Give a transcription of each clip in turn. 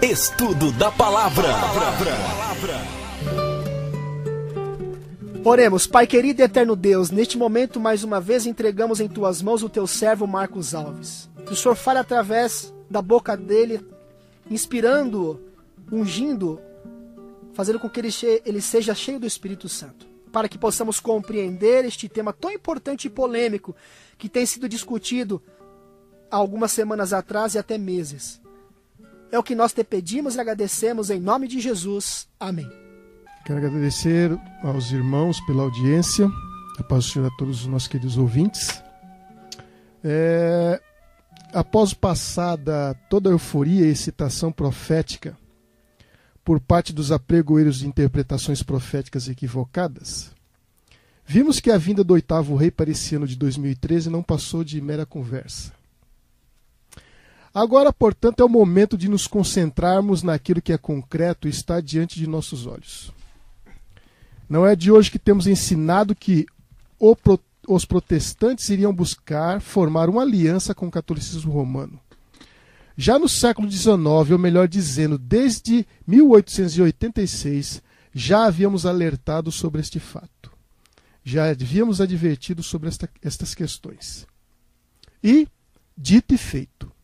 Estudo da Palavra. Oremos. Pai querido e eterno Deus, neste momento mais uma vez entregamos em Tuas mãos o Teu servo Marcos Alves. Que o Senhor fale através da boca dele, inspirando-o, ungindo, fazendo com que ele seja cheio do Espírito Santo, para que possamos compreender este tema tão importante e polêmico que tem sido discutido há algumas semanas atrás e até meses. É o que nós te pedimos e agradecemos em nome de Jesus. Amém. Quero agradecer aos irmãos pela audiência, a paz do Senhor a todos os nossos queridos ouvintes. Após passada toda a euforia e excitação profética por parte dos apregoeiros de interpretações proféticas equivocadas, vimos que a vinda do 8º rei para esse ano de 2013 não passou de mera conversa. Agora, portanto, é o momento de nos concentrarmos naquilo que é concreto e está diante de nossos olhos. Não é de hoje que temos ensinado que os protestantes iriam buscar formar uma aliança com o catolicismo romano. Já no século XIX, ou melhor dizendo, desde 1886, já havíamos alertado sobre este fato. Já havíamos advertido sobre estas questões. E, dito e feito.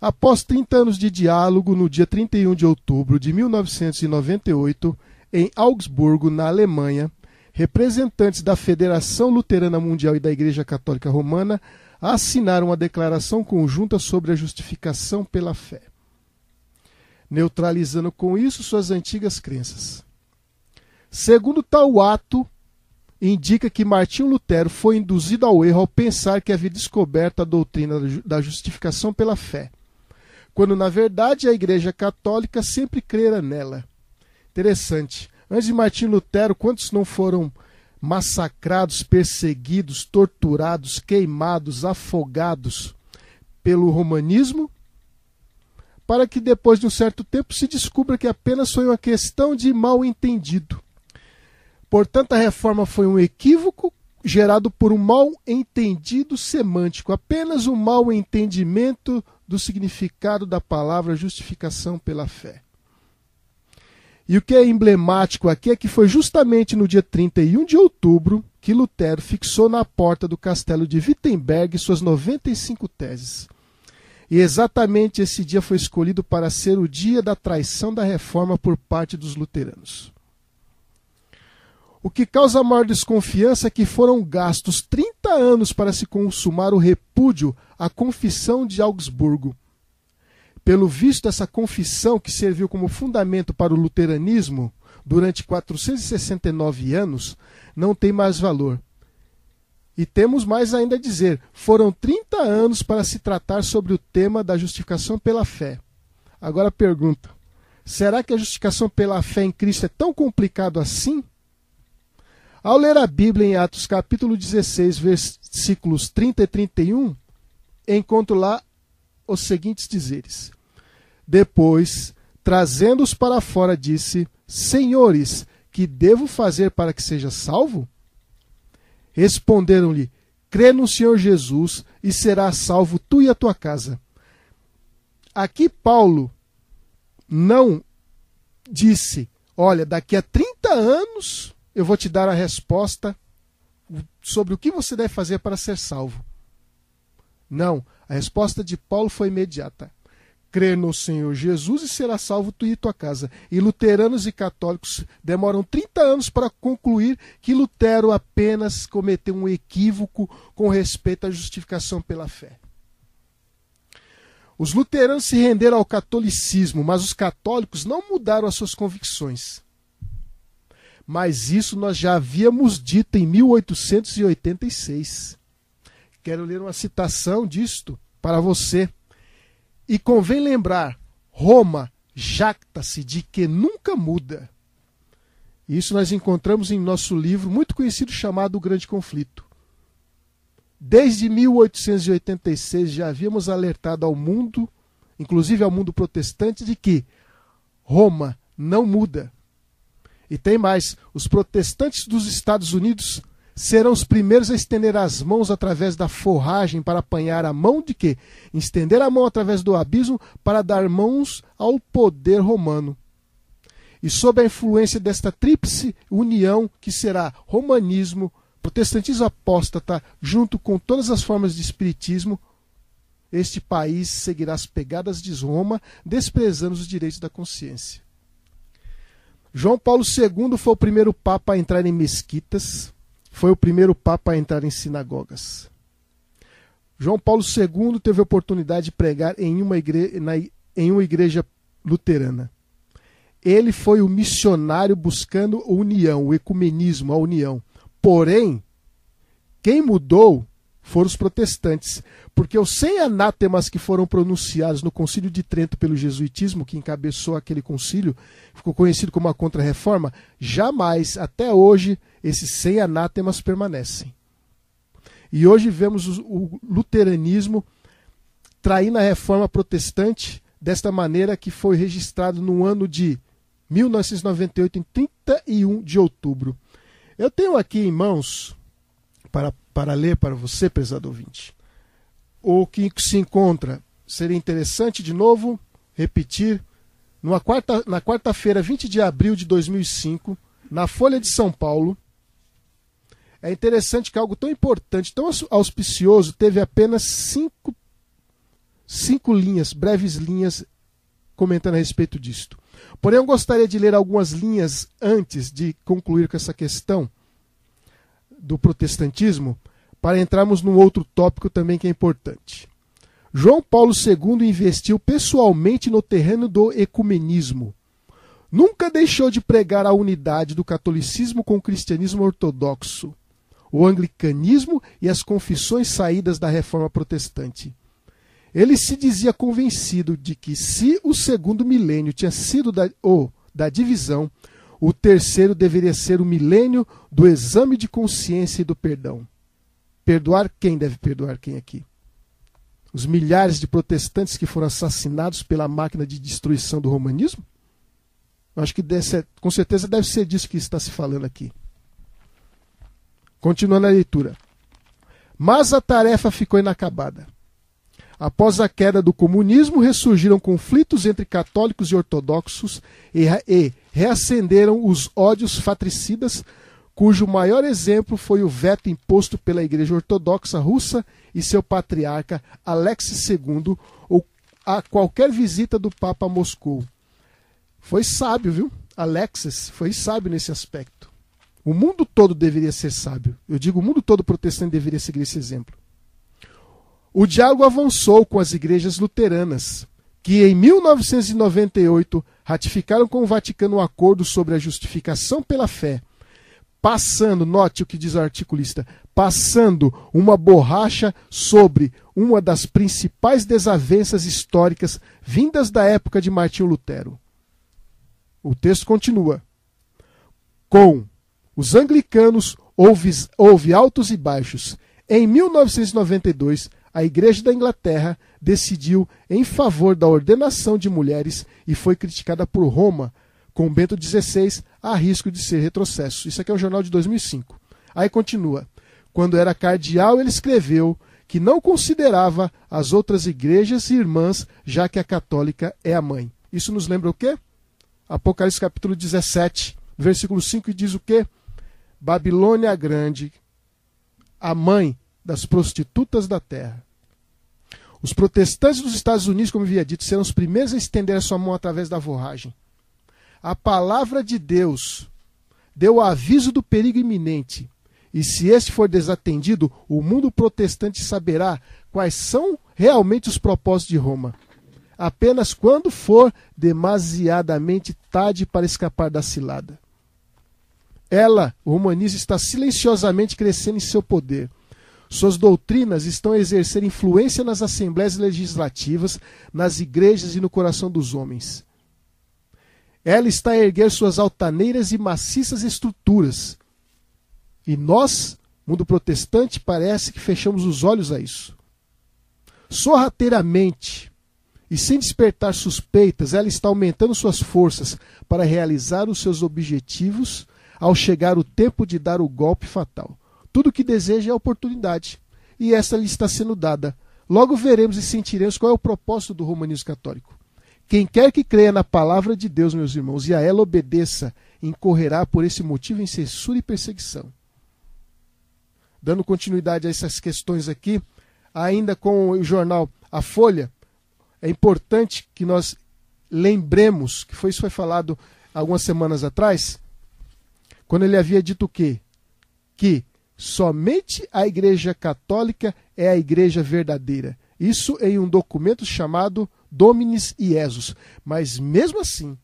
Após 30 anos de diálogo, no dia 31 de outubro de 1998, em Augsburgo, na Alemanha, representantes da Federação Luterana Mundial e da Igreja Católica Romana assinaram uma declaração conjunta sobre a justificação pela fé, neutralizando com isso suas antigas crenças. Segundo tal ato, indica que Martinho Lutero foi induzido ao erro ao pensar que havia descoberto a doutrina da justificação pela fé, quando na verdade a Igreja Católica sempre crera nela. Interessante. Antes de Martinho Lutero, quantos não foram massacrados, perseguidos, torturados, queimados, afogados pelo romanismo, para que depois de um certo tempo se descubra que apenas foi uma questão de mal entendido. Portanto, a reforma foi um equívoco gerado por um mal entendido semântico, apenas um mal entendimento do significado da palavra justificação pela fé. E o que é emblemático aqui é que foi justamente no dia 31 de outubro que Lutero fixou na porta do castelo de Wittenberg suas 95 teses. E exatamente esse dia foi escolhido para ser o dia da traição da reforma por parte dos luteranos. O que causa maior desconfiança é que foram gastos 30 anos para se consumar o repúdio à Confissão de Augsburgo. Pelo visto, essa confissão, que serviu como fundamento para o luteranismo durante 469 anos, não tem mais valor. E temos mais ainda a dizer, foram 30 anos para se tratar sobre o tema da justificação pela fé. Agora pergunto, será que a justificação pela fé em Cristo é tão complicado assim? Ao ler a Bíblia em Atos capítulo 16, versículos 30 e 31, encontro lá os seguintes dizeres. Depois, trazendo-os para fora, disse, Senhores, que devo fazer para que seja salvo? Responderam-lhe, crê no Senhor Jesus e serás salvo tu e a tua casa. Aqui Paulo não disse, olha, daqui a 30 anos eu vou te dar a resposta sobre o que você deve fazer para ser salvo. Não, a resposta de Paulo foi imediata. Crê no Senhor Jesus e será salvo tu e tua casa. E luteranos e católicos demoram 30 anos para concluir que Lutero apenas cometeu um equívoco com respeito à justificação pela fé. Os luteranos se renderam ao catolicismo, mas os católicos não mudaram as suas convicções. Mas isso nós já havíamos dito em 1886. Quero ler uma citação disto para você. E convém lembrar, Roma jacta-se de que nunca muda. Isso nós encontramos em nosso livro muito conhecido chamado O Grande Conflito. Desde 1886 já havíamos alertado ao mundo, inclusive ao mundo protestante, de que Roma não muda. E tem mais, os protestantes dos Estados Unidos serão os primeiros a estender as mãos através da forragem para apanhar a mão de quê? Estender a mão através do abismo para dar mãos ao poder romano. E sob a influência desta tríplice união, que será romanismo, protestantismo apóstata, junto com todas as formas de espiritismo, este país seguirá as pegadas de Roma, desprezando os direitos da consciência. João Paulo II foi o primeiro papa a entrar em mesquitas, foi o primeiro papa a entrar em sinagogas. João Paulo II teve a oportunidade de pregar em uma igreja luterana. Ele foi o missionário buscando a união, o ecumenismo, a união. Porém, quem mudou foram os protestantes, porque os 100 anátemas que foram pronunciados no Concílio de Trento pelo jesuitismo, que encabeçou aquele concílio, ficou conhecido como a Contra-Reforma, jamais, até hoje, esses 100 anátemas permanecem. E hoje vemos o luteranismo traindo a Reforma protestante desta maneira, que foi registrado no ano de 1998, em 31 de outubro. Eu tenho aqui em mãos, para ler para você, prezado ouvinte, o que se encontra, seria interessante de novo repetir, na quarta-feira, 20 de abril de 2005, na Folha de São Paulo. É interessante que algo tão importante, tão auspicioso, teve apenas cinco linhas, breves linhas, comentando a respeito disto. Porém, eu gostaria de ler algumas linhas antes de concluir com essa questão do protestantismo, para entrarmos num outro tópico também que é importante. João Paulo II investiu pessoalmente no terreno do ecumenismo. Nunca deixou de pregar a unidade do catolicismo com o cristianismo ortodoxo, o anglicanismo e as confissões saídas da Reforma protestante. Ele se dizia convencido de que, se o segundo milênio tinha sido da divisão, o terceiro deveria ser o milênio do exame de consciência e do perdão. Perdoar quem deve perdoar quem aqui? Os milhares de protestantes que foram assassinados pela máquina de destruição do romanismo? Eu acho que com certeza deve ser disso que está se falando aqui. Continuando a leitura. Mas a tarefa ficou inacabada. Após a queda do comunismo, ressurgiram conflitos entre católicos e ortodoxos e reacenderam os ódios fratricidas, cujo maior exemplo foi o veto imposto pela Igreja Ortodoxa Russa e seu patriarca Alexis II a qualquer visita do Papa a Moscou. Foi sábio, viu? Alexis foi sábio nesse aspecto. O mundo todo deveria ser sábio. Eu digo, o mundo todo protestante deveria seguir esse exemplo. O diálogo avançou com as igrejas luteranas, que em 1998 ratificaram com o Vaticano um acordo sobre a justificação pela fé, passando, note o que diz o articulista, passando uma borracha sobre uma das principais desavenças históricas vindas da época de Martinho Lutero. O texto continua. Com os anglicanos houve altos e baixos. Em 1992, a Igreja da Inglaterra decidiu em favor da ordenação de mulheres e foi criticada por Roma, com Bento XVI, a risco de ser retrocesso. Isso aqui é um jornal de 2005. Aí continua. Quando era cardeal, ele escreveu que não considerava as outras igrejas irmãs, já que a católica é a mãe. Isso nos lembra o quê? Apocalipse capítulo 17, versículo 5, diz o quê? Babilônia a Grande, a mãe das prostitutas da terra. Os protestantes dos Estados Unidos, como havia dito, serão os primeiros a estender a sua mão através da forragem. A palavra de Deus deu aviso do perigo iminente, e se este for desatendido, o mundo protestante saberá quais são realmente os propósitos de Roma. Apenas quando for demasiadamente tarde para escapar da cilada. Ela, o romanismo, está silenciosamente crescendo em seu poder. Suas doutrinas estão a exercer influência nas assembleias legislativas, nas igrejas e no coração dos homens. Ela está a erguer suas altaneiras e maciças estruturas. E nós, mundo protestante, parece que fechamos os olhos a isso. Sorrateiramente e sem despertar suspeitas, ela está aumentando suas forças para realizar os seus objetivos ao chegar o tempo de dar o golpe fatal. Tudo que deseja é oportunidade. E essa lhe está sendo dada. Logo veremos e sentiremos qual é o propósito do romanismo católico. Quem quer que creia na palavra de Deus, meus irmãos, e a ela obedeça, incorrerá por esse motivo em censura e perseguição. Dando continuidade a essas questões aqui, ainda com o jornal A Folha, é importante que nós lembremos, que isso foi falado algumas semanas atrás, quando ele havia dito o quê? Que somente a Igreja Católica é a Igreja verdadeira. Isso em um documento chamado Dominis Iesus. Mas mesmo assim,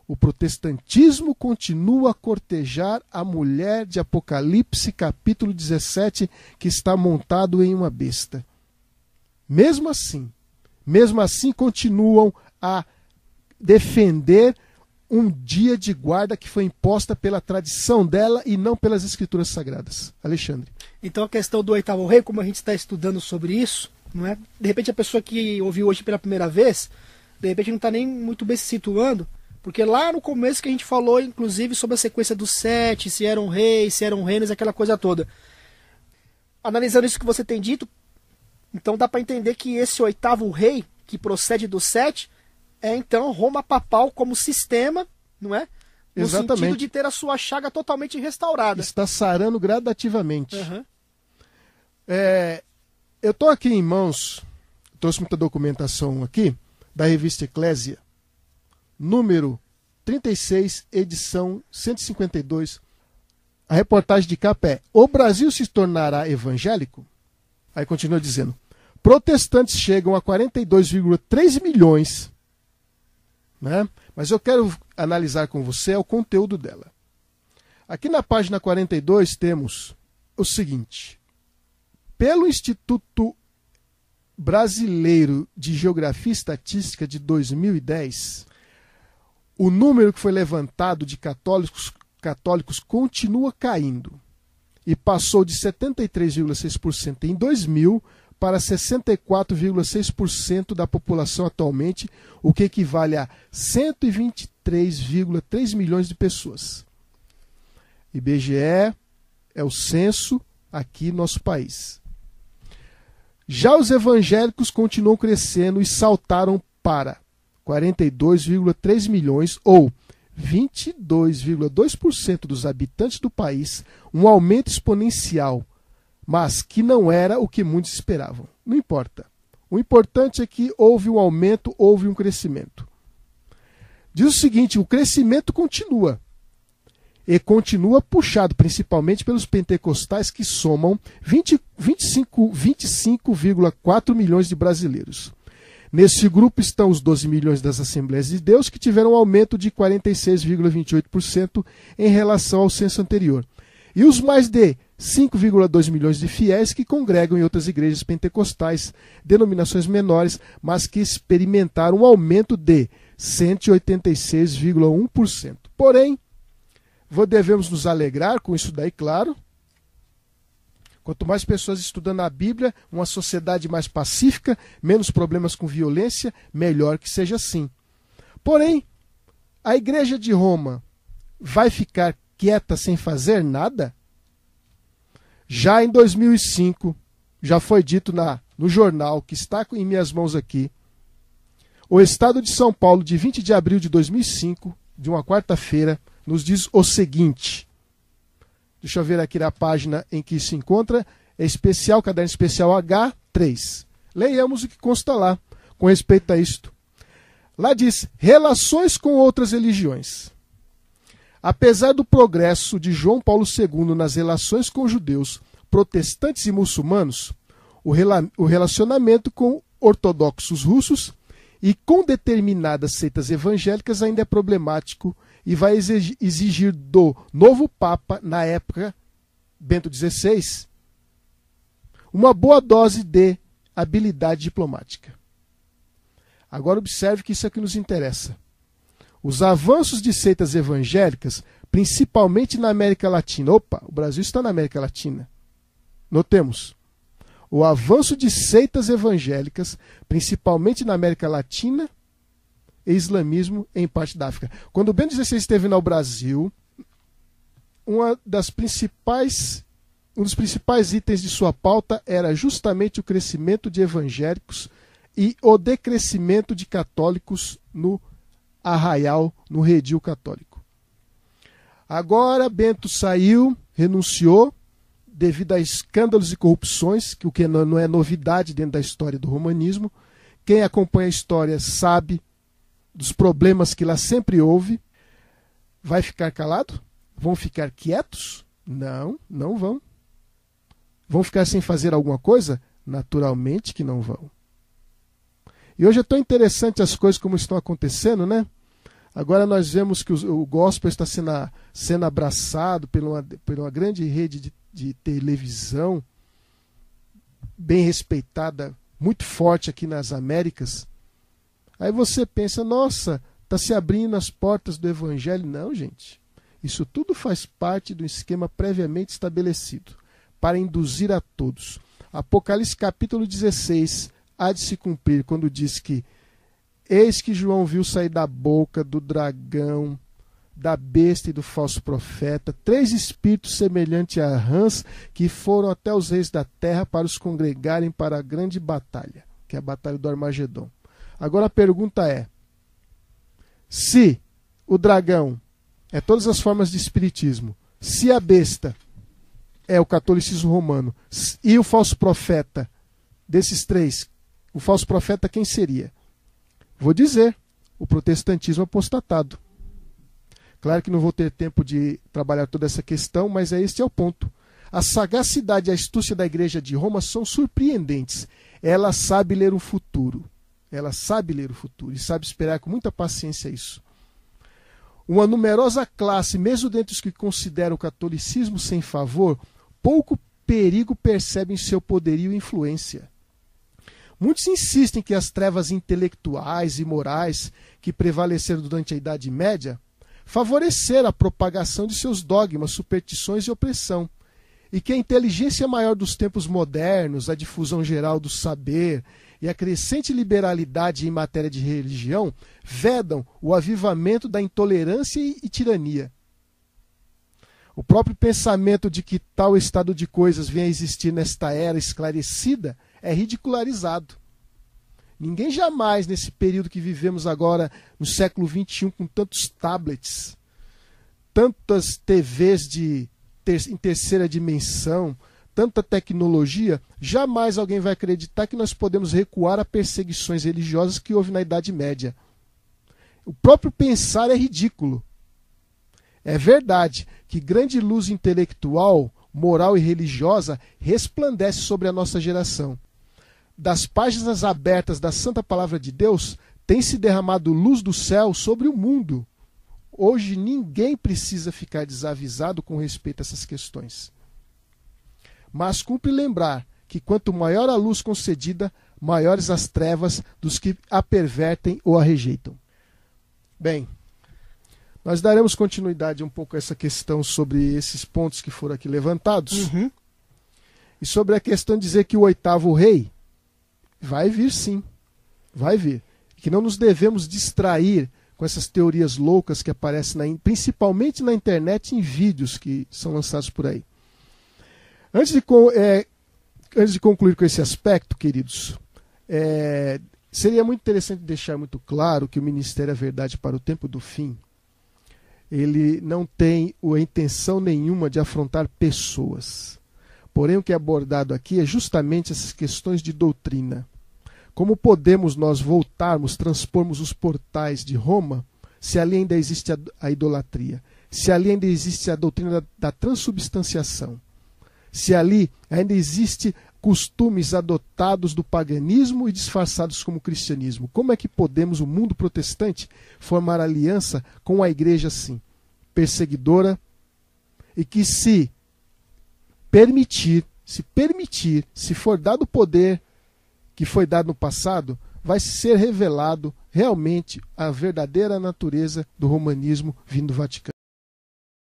o protestantismo continua a cortejar a mulher de Apocalipse capítulo 17, que está montado em uma besta. Mesmo assim continuam a defender um dia de guarda que foi imposta pela tradição dela e não pelas escrituras sagradas. Alexandre. Então a questão do oitavo rei, como a gente está estudando sobre isso, não é? De repente a pessoa que ouviu hoje pela primeira vez, de repente não está nem muito bem se situando, porque lá no começo que a gente falou, inclusive, sobre a sequência dos 7, se eram reis, se eram reinos, aquela coisa toda. Analisando isso que você tem dito, então dá para entender que esse oitavo rei, que procede dos 7, é então Roma papal como sistema, não é? No Exatamente. sentido de ter a sua chaga totalmente restaurada. Está sarando gradativamente. Uhum. Eu estou aqui em mãos, trouxe muita documentação aqui, da revista Eclésia, número 36, edição 152. A reportagem de capa é: o Brasil se tornará evangélico? Aí continua dizendo: protestantes chegam a 42,3 milhões. Né? Mas eu quero analisar com você o conteúdo dela. Aqui na página 42 temos o seguinte: pelo Instituto Brasileiro de Geografia e Estatística de 2010, o número que foi levantado de católicos continua caindo e passou de 73,6% em 2000 para 64,6% da população atualmente, o que equivale a 123,3 milhões de pessoas. IBGE é o censo aqui no nosso país. Já os evangélicos continuam crescendo e saltaram para 42,3 milhões, ou 22,2% dos habitantes do país, um aumento exponencial, mas que não era o que muitos esperavam. Não importa. O importante é que houve um aumento, houve um crescimento. Diz o seguinte: o crescimento continua. E continua puxado principalmente pelos pentecostais, que somam 25,4 milhões de brasileiros. Nesse grupo estão os 12 milhões das Assembleias de Deus, que tiveram um aumento de 46,28% em relação ao censo anterior. E os mais de 5,2 milhões de fiéis que congregam em outras igrejas pentecostais, denominações menores, mas que experimentaram um aumento de 186,1%. Porém, devemos nos alegrar com isso daí, claro. Quanto mais pessoas estudando a Bíblia, uma sociedade mais pacífica, menos problemas com violência, melhor que seja assim. Porém, a Igreja de Roma vai ficar quieta sem fazer nada? Já em 2005, já foi dito no jornal que está em minhas mãos aqui, o Estado de São Paulo, de 20 de abril de 2005, de uma quarta-feira, nos diz o seguinte. Deixa eu ver aqui na página em que se encontra, é especial, caderno especial H3. Leiamos o que consta lá com respeito a isto. Lá diz: relações com outras religiões. Apesar do progresso de João Paulo II nas relações com judeus, protestantes e muçulmanos, o relacionamento com ortodoxos russos e com determinadas seitas evangélicas ainda é problemático e vai exigir do novo Papa, na época, Bento XVI, uma boa dose de habilidade diplomática. Agora observe que isso é que nos interessa. Os avanços de seitas evangélicas, principalmente na América Latina. Opa, o Brasil está na América Latina. Notemos. O avanço de seitas evangélicas, principalmente na América Latina, e islamismo em parte da África. Quando o Bento XVI esteve no Brasil, um dos principais itens de sua pauta era justamente o crescimento de evangélicos e o decrescimento de católicos no arraial, no redil católico. Agora Bento saiu, renunciou, devido a escândalos e corrupções, o que não é novidade dentro da história do romanismo. Quem acompanha a história sabe dos problemas que lá sempre houve. Vai ficar calado? Vão ficar quietos? Não, não vão. Vão ficar sem fazer alguma coisa? Naturalmente que não vão. E hoje é tão interessante as coisas como estão acontecendo, né? Agora nós vemos que o gospel está sendo abraçado por uma grande rede de televisão, bem respeitada, muito forte aqui nas Américas. Aí você pensa, nossa, está se abrindo as portas do evangelho. Não, gente. Isso tudo faz parte do esquema previamente estabelecido, para induzir a todos. Apocalipse capítulo 16 há de se cumprir, quando diz que eis que João viu sair da boca do dragão, da besta e do falso profeta, 3 espíritos semelhantes a rãs, que foram até os reis da terra para os congregarem para a grande batalha, que é a batalha do Armagedon. Agora a pergunta é, se o dragão é todas as formas de espiritismo, se a besta é o catolicismo romano e o falso profeta, desses 3, o falso profeta quem seria? Vou dizer, o protestantismo apostatado. Claro que não vou ter tempo de trabalhar toda essa questão, mas este é o ponto. A sagacidade e a astúcia da igreja de Roma são surpreendentes. Ela sabe ler o futuro. Ela sabe ler o futuro e sabe esperar com muita paciência isso. Uma numerosa classe, mesmo dentre os que consideram o catolicismo sem favor, pouco perigo percebem seu poderio e influência. Muitos insistem que as trevas intelectuais e morais que prevaleceram durante a Idade Média favoreceram a propagação de seus dogmas, superstições e opressão, e que a inteligência maior dos tempos modernos, a difusão geral do saber e a crescente liberalidade em matéria de religião vedam o avivamento da intolerância e tirania. O próprio pensamento de que tal estado de coisas venha a existir nesta era esclarecida é ridicularizado. Ninguém jamais, nesse período que vivemos agora, no século XXI, com tantos tablets, tantas TVs em terceira dimensão, tanta tecnologia, jamais alguém vai acreditar que nós podemos recuar a perseguições religiosas que houve na Idade Média. O próprio pensar é ridículo. É verdade que grande luz intelectual, moral e religiosa resplandece sobre a nossa geração. Das páginas abertas da Santa Palavra de Deus tem se derramado luz do céu sobre o mundo. Hoje ninguém precisa ficar desavisado com respeito a essas questões. Mas cumpre lembrar que quanto maior a luz concedida, maiores as trevas dos que a pervertem ou a rejeitam. Bem, nós daremos continuidade um pouco a essa questão sobre esses pontos que foram aqui levantados. E sobre a questão de dizer que o 8º rei vai vir sim, vai vir. Que não nos devemos distrair com essas teorias loucas que aparecem principalmente na internet, em vídeos que são lançados por aí. Antes de concluir com esse aspecto, queridos, seria muito interessante deixar muito claro que o Ministério A Verdade para o Tempo do Fim, ele não tem a intenção nenhuma de afrontar pessoas. Porém, o que é abordado aqui é justamente essas questões de doutrina. Como podemos nós voltarmos, transpormos os portais de Roma, se ali ainda existe a idolatria, se ali ainda existe a doutrina da transubstanciação, se ali ainda existe costumes adotados do paganismo e disfarçados como cristianismo? Como é que podemos, o mundo protestante, formar aliança com a igreja assim, perseguidora, e que se permitir, se for dado o poder que foi dado no passado, vai ser revelado realmente a verdadeira natureza do romanismo vindo do Vaticano?